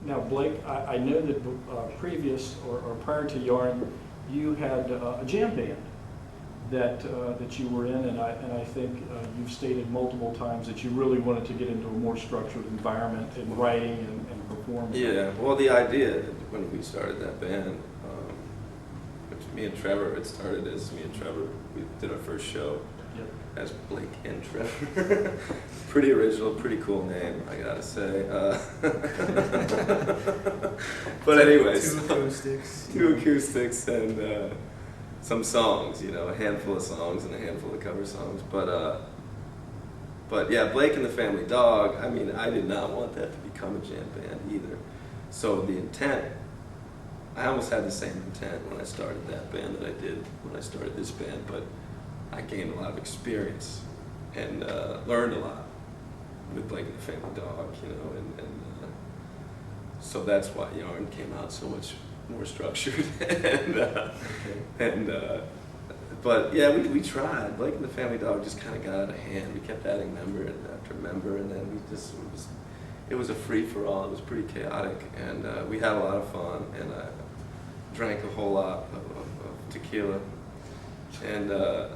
Now, Blake, I know that previous or prior to Yarn, you had a jam band that you were in, and I think you've stated multiple times that you really wanted to get into a more structured environment in writing and performing. Yeah, well, the idea when we started that band, which me and Trevor, it started as me and Trevor, we did our first show as Blake and Trevor. Pretty original, pretty cool name, I gotta say. But anyways, two acoustics and some songs, you know, a handful of songs and a handful of cover songs. But yeah, Blake and the Family Dog, I mean, I did not want that to become a jam band either. So the intent, I almost had the same intent when I started that band that I did when I started this band, but I gained a lot of experience and learned a lot with Blake and the Family Dog, you know, and so that's why Yarn came out so much more structured. But yeah, we tried. Blake and the Family Dog just kind of got out of hand. We kept adding member after member, and then it was a free-for-all. It was pretty chaotic, and we had a lot of fun, and I drank a whole lot of tequila, and I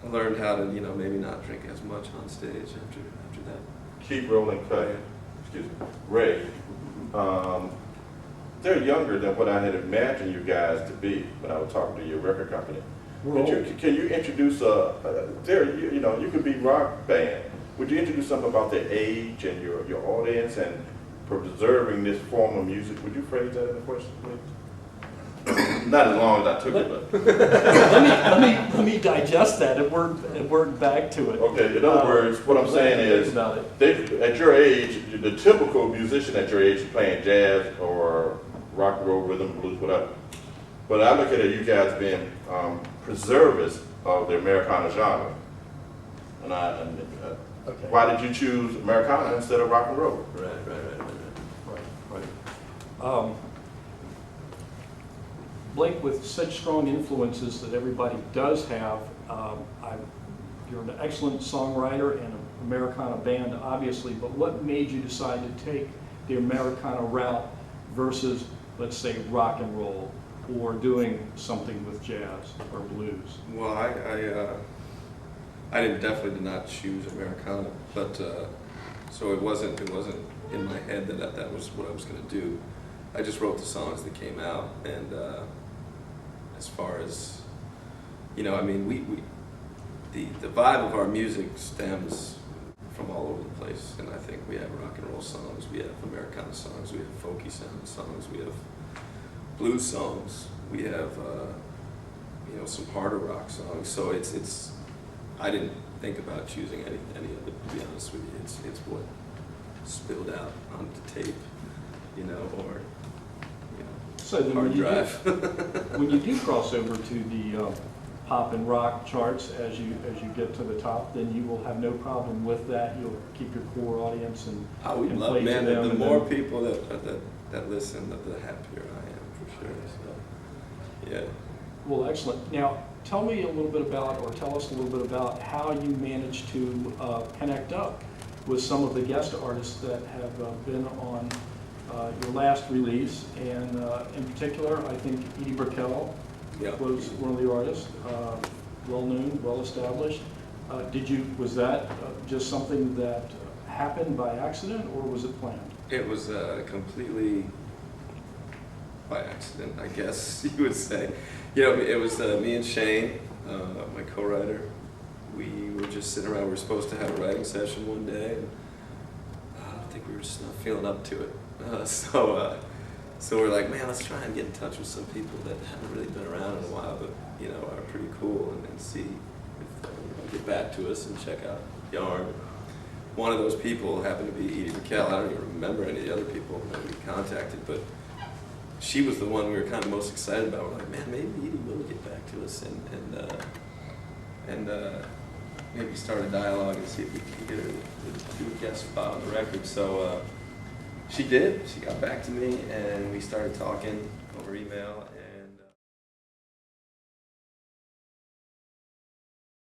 learned how to, you know, maybe not drink as much on stage after that. Keep rolling, cut. Excuse me. Ray, they're younger than what I had imagined you guys to be when I was talking to your record company. Can you introduce you know, you could be rock band. Would you introduce something about their age and your audience and preserving this form of music? Would you phrase that in a question, please? Not as long as I took it, but let me digest that and work back to it. Okay, in other words, what I'm saying is, at your age, the typical musician at your age is playing jazz or rock and roll, rhythm, blues, whatever. But I look at it, you guys being preservers of the Americana genre. And okay. Why did you choose Americana instead of rock and roll? Right. Blake, with such strong influences that everybody does have, you're an excellent songwriter and an Americana band, obviously, but what made you decide to take the Americana route versus, let's say, rock and roll, or doing something with jazz or blues? Well, I definitely did not choose Americana, but so it wasn't in my head that was what I was going to do. I just wrote the songs that came out, and as far as, you know, I mean, the vibe of our music stems from all over the place, and I think we have rock and roll songs, we have Americana songs, we have folky songs, we have blues songs, we have you know, some harder rock songs. So it's I didn't think about choosing any of it, to be honest with you. It's what spilled out onto tape, you know, or so then hard drive. When you do cross over to the pop and rock charts as you get to the top, then you will have no problem with that. You'll keep your core audience and we and love, play man. to them. The more people that listen, the happier I am, for sure. So, yeah. Well, excellent. Now, tell me a little bit about, or tell us a little bit about how you managed to connect up with some of the guest artists that have been on your last release, and in particular, I think Edie Brickell was one of the artists, well known, well established. Was that just something that happened by accident, or was it planned? It was completely by accident, I guess you would say. You know, it was me and Shane, my co-writer. We were just sitting around. We were supposed to have a writing session one day, and I think we were just not feeling up to it. So we're like, man, let's try and get in touch with some people that haven't really been around in a while, but, you know, are pretty cool, and see if they'll get back to us and check out Yarn. One of those people happened to be Edie Brickell. I don't even remember any of the other people that we contacted, but she was the one we were kind of most excited about. We're like, man, maybe Edie will get back to us and maybe start a dialogue and see if we can get her to do a guest spot on the record. So she did. She got back to me, and we started talking over email.